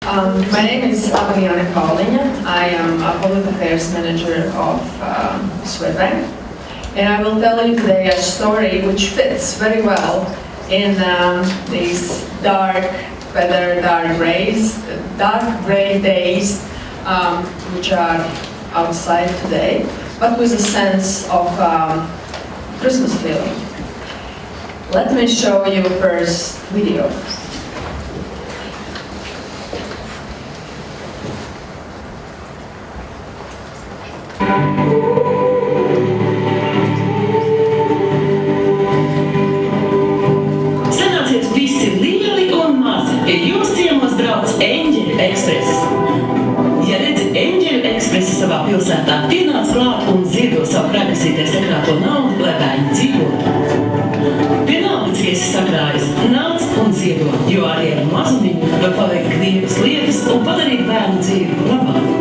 My name is Latvia. I am a public affairs manager of Swedbank, and I will tell you today a story which fits very well in these dark weather, dark gray days, which are outside today, but with a sense of Christmas feeling. Let me show you first video. Sanāciet visi lieli un mazi, ja jūs ciemos brauc Eņģeļu ekspress. Ja redzi Eņģeļu ekspresi savā pilsētā, pienāc klāt un ziedo savu krājkasītē sakrāto naudu, lai bērni dzīvotu. Vienalga, cik esi sakrājis, nāc un ziedo, jo arī ar mazumiņu var paveikt dievas lietas un padarīt bērnu dzīvi labāku.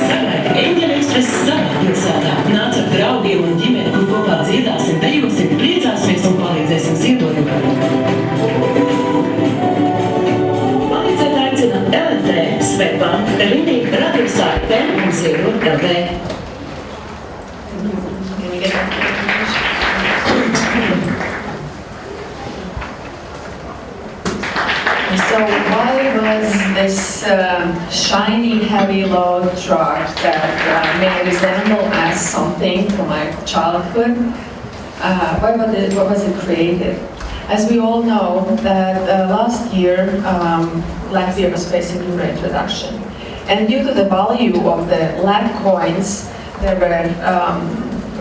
Sagaidi Eņģeļu ekspresi savā pilsētā. Nāc ar draugiem un ģimeni, kur kopā dziedāsim, dejosim, priecāsimies un palīdzēsim ziedojumā. Palīdzēt aicina LNT, Swedbank, Rīdīgi, Radiosāte un Ziedot LV. So why was this shiny, heavy load truck that may resemble as something from my childhood? What was it created? As we all know, that last year Latvia was facing a rate reduction, and due to the value of the Lat coins, there were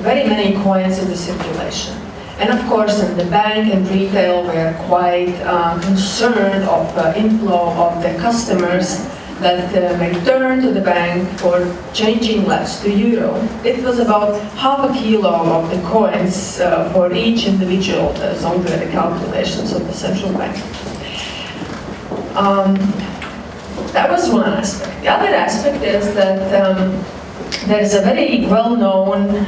very many coins in the circulation. And of course, in the bank and retail, were quite concerned of the inflow of the customers that may turn to the bank for changing Lats to euro. It was about half a kilo of the coins for each individual, as under the calculations of the central bank. That was one aspect. The other aspect is that there's a very well-known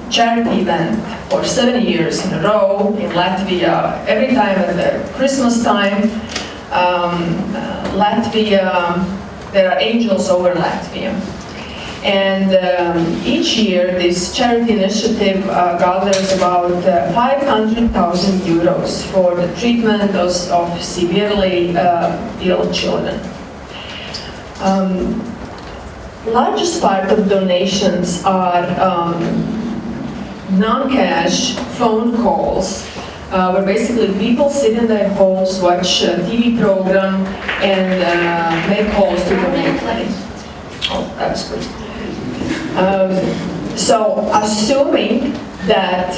charity event for 7 years in a row in Latvia. Every time at the Christmas time, Latvia, there are angels over Latvia. And each year this charity initiative gathers about 500,000 euros for the treatment of severely ill children. Largest part of donations are non-cash phone calls, where basically people sit in their homes, watch a TV program, and make calls to donate money. Oh, that's good. So, assuming that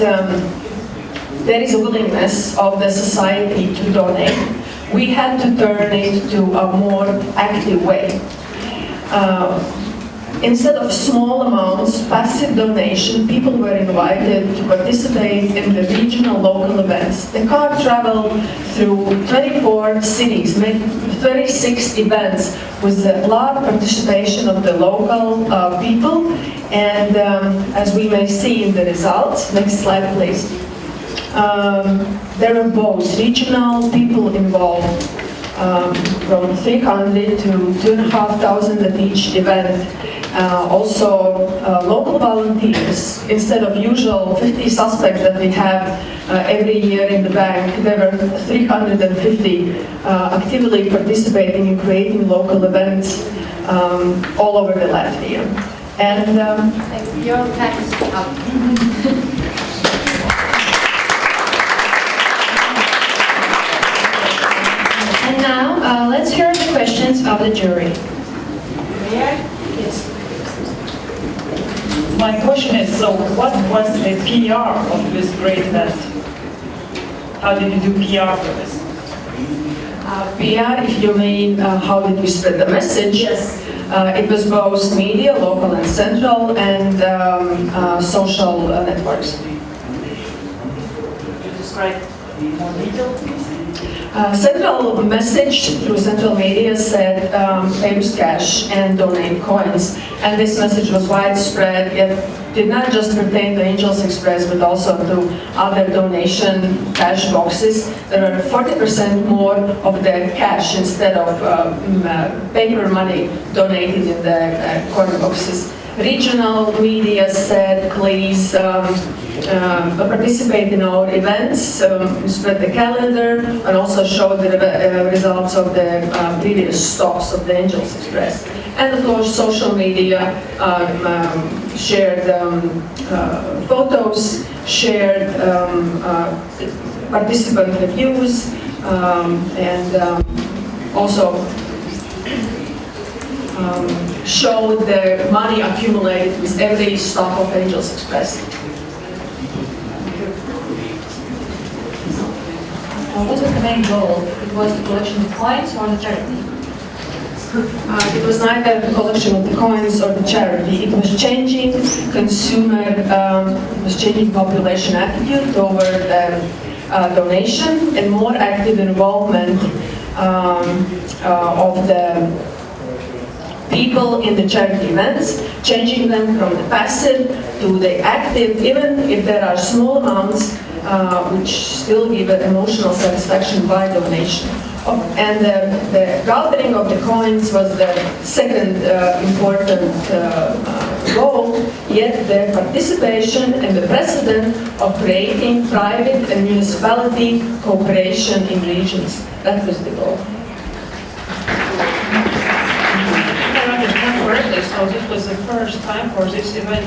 there is a willingness of the society to donate, we had to turn it to a more active way. Instead of small amounts, passive donation, people were invited to participate in the regional local events. The car traveled through 24 cities, made 36 events with a lot of participation of the local people. And as we may see in the results, next slide please, there are both regional people involved, from 300 to 2,500 at each event. Also local volunteers. Instead of usual 50 suspects that we have every year in the bank, there were 350 actively participating in creating local events all over the Latvia. And your time is up. And now let's hear the questions of the jury. Yes. My question is, so what was the PR of this great event? How did you do PR for this? PR, if you mean how did we spread the message? Yes. It was both media, local and central, and social networks. Could you describe more detail, please? Central message through central media said pay with cash and donate coins. And this message was widespread. It did not just pertain to Angels Express, but also to other donation cash boxes. There were 40% more of the cash instead of paper money donated in the coin boxes. Regional media said, please participate in our events, spread the calendar, and also show the results of the previous stops of the Angels Express. And of course, social media shared photos, shared participant reviews, and also showed the money accumulated with every stop of Angels Express. What was the main goal? It was the collection of coins or the charity? It was neither the collection of the coins or the charity. It was changing changing population attitude toward donation and more active involvement of the people in the charity events, changing them from the passive to the active, even if there are small amounts which still give an emotional satisfaction by donation. And the gathering of the coins was the second important goal, yet the participation and the precedent of creating private and municipality cooperation in regions. That was the goal. Correctly, so this was the first time for this event,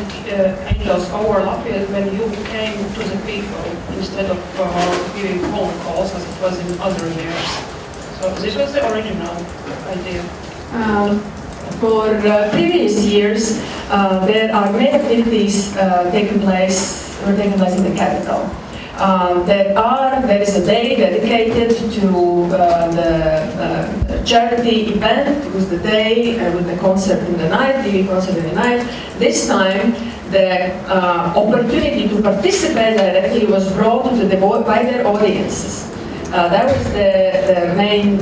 Angels over Latvia, when you came to the people instead of giving phone calls as it was in other years. So this was the original idea. For previous years, there are many activities taking place in the capital. There is a day dedicated to the charity event. It was the day with the concert in the night, TV concert in the night. This time, the opportunity to participate directly was brought to the by their audiences. That was the main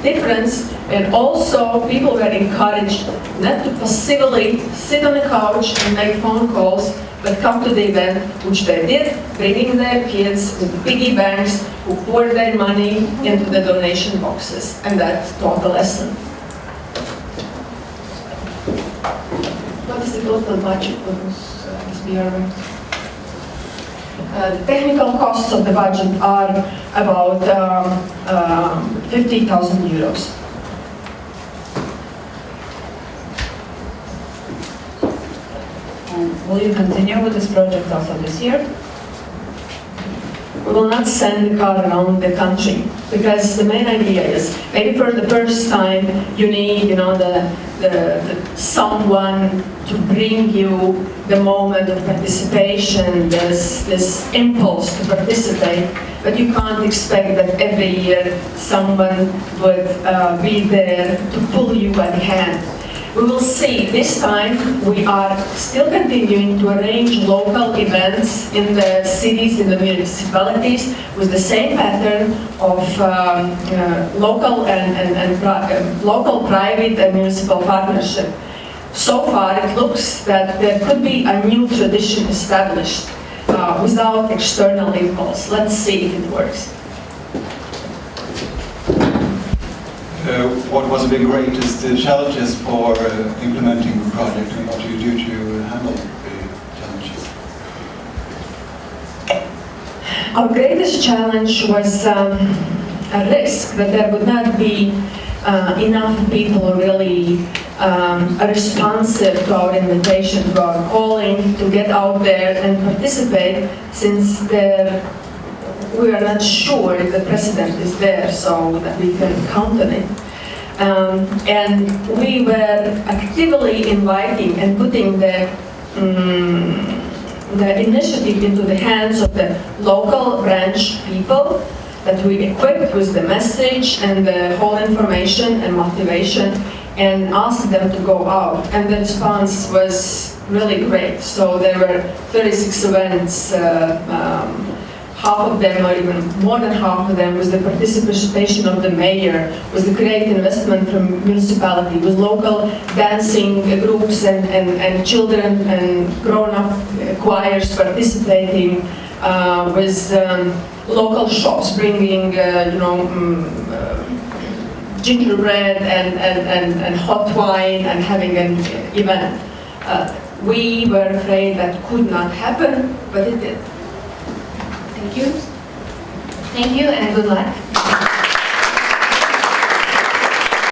difference, and also people were encouraged not to passively sit on the couch and make phone calls, but come to the event, which they did, bringing their kids with piggy banks who poured their money into the donation boxes, and that taught a lesson. What is the total budget for this BRM? The technical costs of the budget are about 50,000 euros. Will you continue with this project also this year? We will not send the car around the country, because the main idea is maybe for the first time you need, the someone to bring you the moment of participation, this impulse to participate, but you can't expect that every year someone would be there to pull you by the hand. We will see. This time we are still continuing to arrange local events in the cities, in the municipalities, with the same pattern of local local, private, and municipal partnership. So far, it looks that there could be a new tradition established without external impulse. Let's see if it works. What was a big greatest challenges for implementing the project, and what do you do to handle the challenges? Our greatest challenge was a risk that there would not be enough people really responsive to our invitation, to our calling, to get out there and participate, since we are not sure if the president is there, so that we can count on it. And we were actively inviting and putting the initiative into the hands of the local branch people that we equipped with the message and the whole information and motivation, and asked them to go out. And the response was really great. So there were 36 events half of them, or even more than half of them, was the participation of the mayor, was the great investment from municipality, was local dancing groups and children and grown-up choirs participating, with local shops bringing, gingerbread and hot wine and having an event. We were afraid that could not happen, but it did. Thank you. Thank you and good luck.